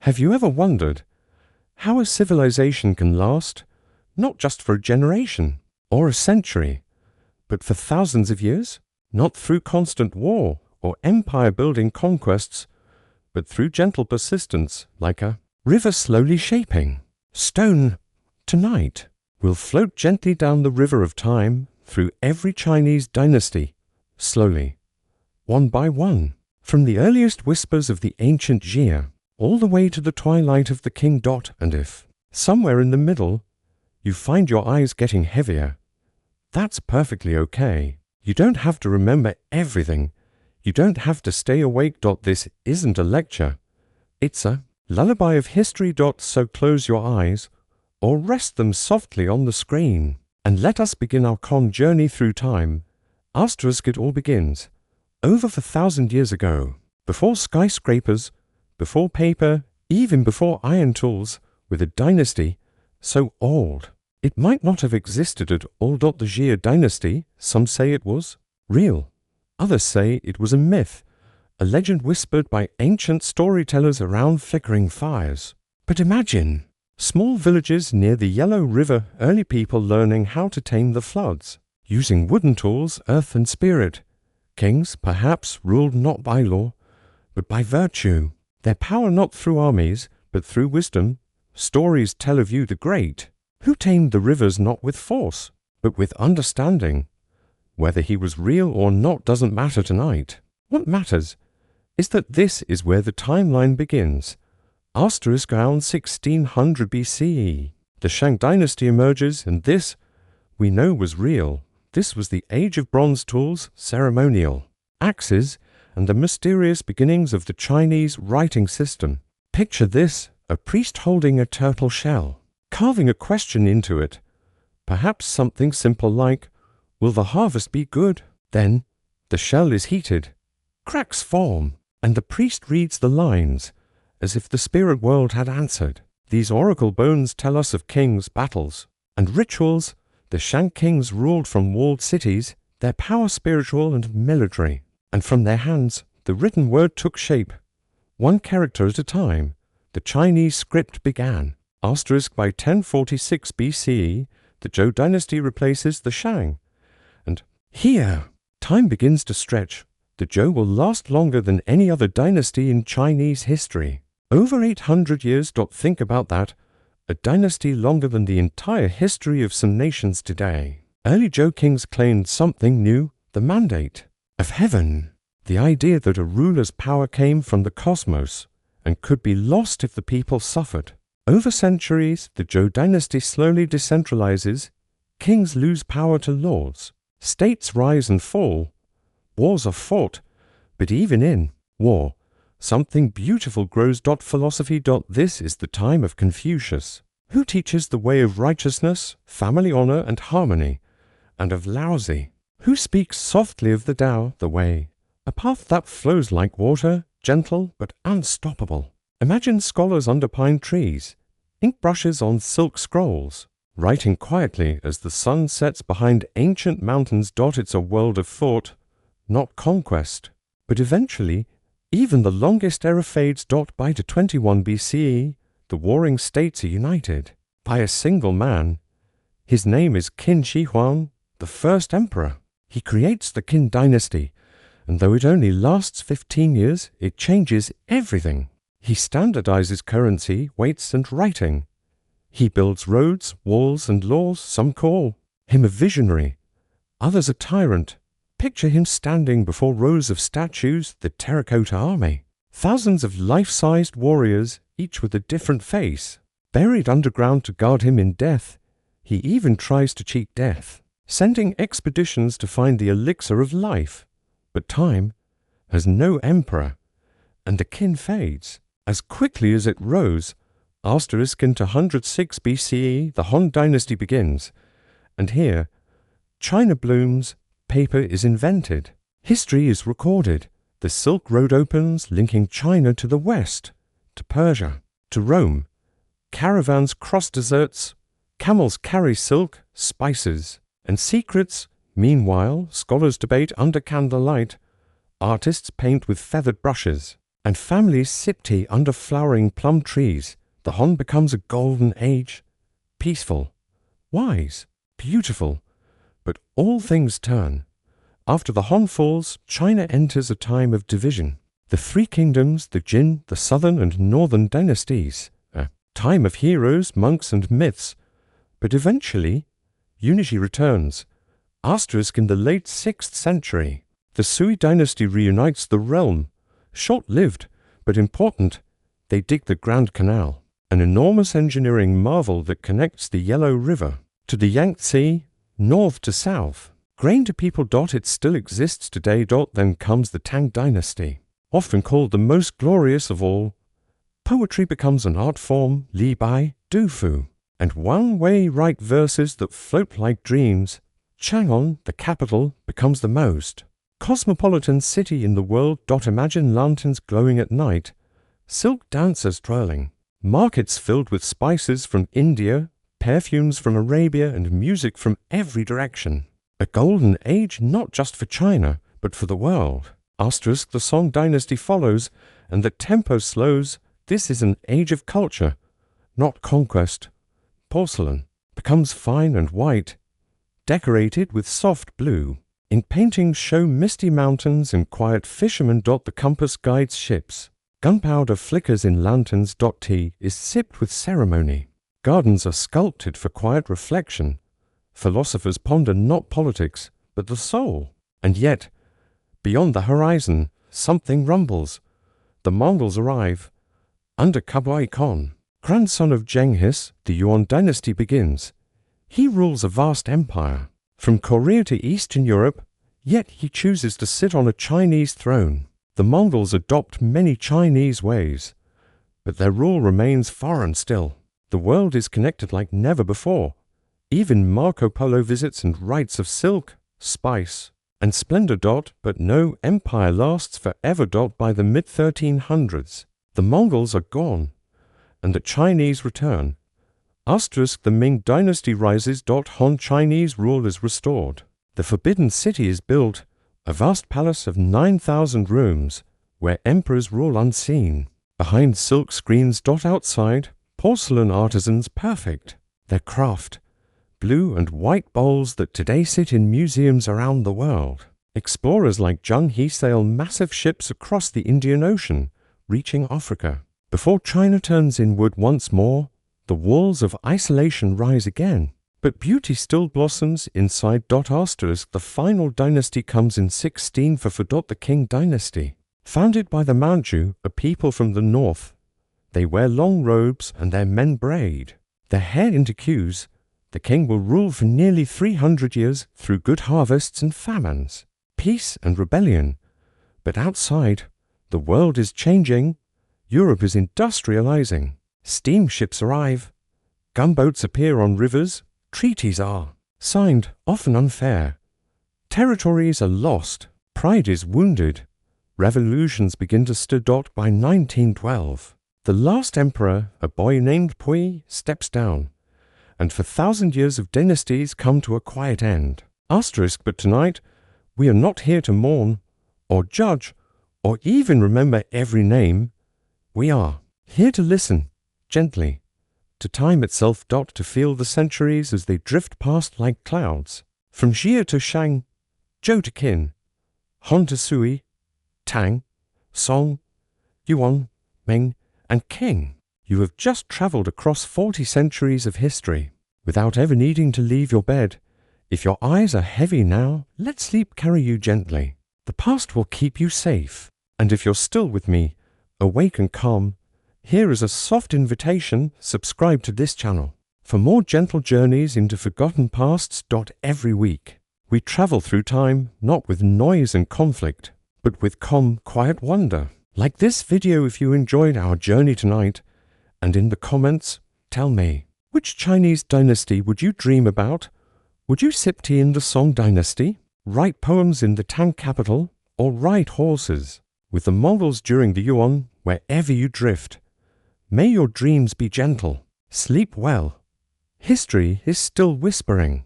Have you ever wondered how a civilization can last not just for a generation or a century, but for thousands of years? Not through constant war or empire-building conquests, but through gentle persistence, like a river slowly shaping. Stone, tonight, will float gently down the river of time through every Chinese dynasty, slowly, one by one, from the earliest whispers of the ancient Jia, all the way to the twilight of the King Dot. And if, somewhere in the middle, you find your eyes getting heavier, that's perfectly okay. You don't have to remember everything. You don't have to stay awake. This isn't a lecture. It's a lullaby of history. So close your eyes, or rest them softly on the screen, and let us begin our journey through time. It all begins over 4,000 years ago, before skyscrapers, before paper, even before iron tools, with a dynasty so old it might not have existed at all. The Jia dynasty, some say it was real. Others say it was a myth, a legend whispered by ancient storytellers around flickering fires. But imagine small villages near the Yellow River, early people learning how to tame the floods, using wooden tools, earth and spirit. Kings, perhaps, ruled not by law, but by virtue. Their power not through armies, but through wisdom. Stories tell of you the great, who tamed the rivers not with force, but with understanding. Whether he was real or not doesn't matter tonight. What matters is that this is where the timeline begins. Around 1600 BCE, the Shang dynasty emerges, and this, we know, was real. This was the age of bronze tools, ceremonial axes, and the mysterious beginnings of the Chinese writing system. Picture this, a priest holding a turtle shell, carving a question into it. Perhaps something simple like, will the harvest be good? Then the shell is heated, cracks form, and the priest reads the lines, as if the spirit world had answered. These oracle bones tell us of kings, battles, and rituals. The Shang kings ruled from walled cities, their power spiritual and military, and from their hands the written word took shape. One character at a time, the Chinese script began. By 1046 BCE, the Zhou dynasty replaces the Shang. And here, time begins to stretch. The Zhou will last longer than any other dynasty in Chinese history. Over 800 years. Think about that. A dynasty longer than the entire history of some nations today. Early Zhou kings claimed something new, the mandate of heaven. The idea that a ruler's power came from the cosmos and could be lost if the people suffered. Over centuries, the Zhou dynasty slowly decentralizes. Kings lose power to lords. States rise and fall. Wars are fought. But even in war, something beautiful grows. Philosophy. This is the time of Confucius, who teaches the way of righteousness, family honor, and harmony, and of Laozi, who speaks softly of the Tao, the way, a path that flows like water, gentle but unstoppable. Imagine scholars under pine trees, ink brushes on silk scrolls, writing quietly as the sun sets behind ancient mountains. It's a world of thought, not conquest. But eventually, even the longest era fades. By 21 BCE, the warring states are united by a single man. His name is Qin Shi Huang, the first emperor. He creates the Qin dynasty, and though it only lasts 15 years, it changes everything. He standardizes currency, weights, and writing. He builds roads, walls, and laws. Some call him a visionary, others a tyrant. Picture him standing before rows of statues, the terracotta army. Thousands of life-sized warriors, each with a different face, buried underground to guard him in death. He even tries to cheat death, sending expeditions to find the elixir of life. But time has no emperor, and the Qin fades. As quickly as it rose, into 106 BCE, the Han dynasty begins. And here, China blooms, paper is invented, history is recorded. The Silk Road opens, linking China to the west, to Persia, to Rome. Caravans cross deserts, camels carry silk, spices, and secrets. Meanwhile, scholars debate under candlelight. Artists paint with feathered brushes. and families sip tea under flowering plum trees. The Han becomes a golden age, peaceful, wise, beautiful, but all things turn. After the Han falls, China enters a time of division. The three kingdoms, the Jin, the southern and northern dynasties, a time of heroes, monks and myths. But eventually, unity returns. Asterisk in the late 6th century, the Sui dynasty reunites the realm. Short-lived, but important, they dig the Grand Canal, an enormous engineering marvel that connects the Yellow River to the Yangtze, north to south. Grain to people. It still exists today. Then comes the Tang dynasty, often called the most glorious of all. Poetry becomes an art form, Li Bai, Du Fu, and one-way write verses that float like dreams. Chang'an, the capital, becomes the most cosmopolitan city in the world. Imagine lanterns glowing at night, silk dancers twirling, markets filled with spices from India, perfumes from Arabia, and music from every direction. A golden age not just for China, but for the world. Asterisk, the Song dynasty follows, and the tempo slows. This is an age of culture, not conquest. Porcelain becomes fine and white, decorated with soft blue. In paintings show misty mountains and quiet fishermen. The compass guides ships. Gunpowder flickers in lanterns. Tea is sipped with ceremony. Gardens are sculpted for quiet reflection. Philosophers ponder not politics, but the soul. And yet, beyond the horizon, something rumbles. The Mongols arrive. Under Kublai Khan, grandson of Genghis, the Yuan dynasty begins. He rules a vast empire, from Korea to Eastern Europe, yet he chooses to sit on a Chinese throne. The Mongols adopt many Chinese ways, but their rule remains foreign still. The world is connected like never before. Even Marco Polo visits and writes of silk, spice, and splendor. But no empire lasts forever. By the mid-1300s, the Mongols are gone, and the Chinese return. Asterisk, the Ming dynasty rises. Han Chinese rule is restored. The Forbidden City is built, a vast palace of 9,000 rooms, where emperors rule unseen. Behind silk screens. Outside, porcelain artisans perfect their craft. Blue and white bowls that today sit in museums around the world. Explorers like Zheng He sail massive ships across the Indian Ocean, reaching Africa. Before China turns inward once more, the walls of isolation rise again. But beauty still blossoms inside. Asterisk, the final dynasty comes in 1644. The Qing dynasty, founded by the Manchu, a people from the north. They wear long robes and their men braid their hair into queues. The king will rule for nearly 300 years through good harvests and famines, peace and rebellion. But outside, the world is changing. Europe is industrializing. Steamships arrive. Gunboats appear on rivers. Treaties are signed, often unfair. Territories are lost. Pride is wounded. Revolutions begin to stir. By 1912, the last emperor, a boy named Pui, steps down, and for 1,000 years of dynasties come to a quiet end. Asterisk, but tonight, we are not here to mourn, or judge, or even remember every name. We are here to listen, gently, to time itself. To feel the centuries as they drift past like clouds. From Jia to Shang, Zhou to Qin, Han to Sui, Tang, Song, Yuan, Ming, and Qing. You have just traveled across 40 centuries of history without ever needing to leave your bed. If your eyes are heavy now, let sleep carry you gently. The past will keep you safe. And if you're still with me, awake and calm, here is a soft invitation: subscribe to this channel for more gentle journeys into forgotten pasts. Every week, we travel through time, not with noise and conflict, but with calm, quiet wonder. Like this video if you enjoyed our journey tonight, and in the comments, tell me, which Chinese dynasty would you dream about? Would you sip tea in the Song dynasty, write poems in the Tang capital, or ride horses with the Mongols during the Yuan? Wherever you drift, may your dreams be gentle. Sleep well. History is still whispering.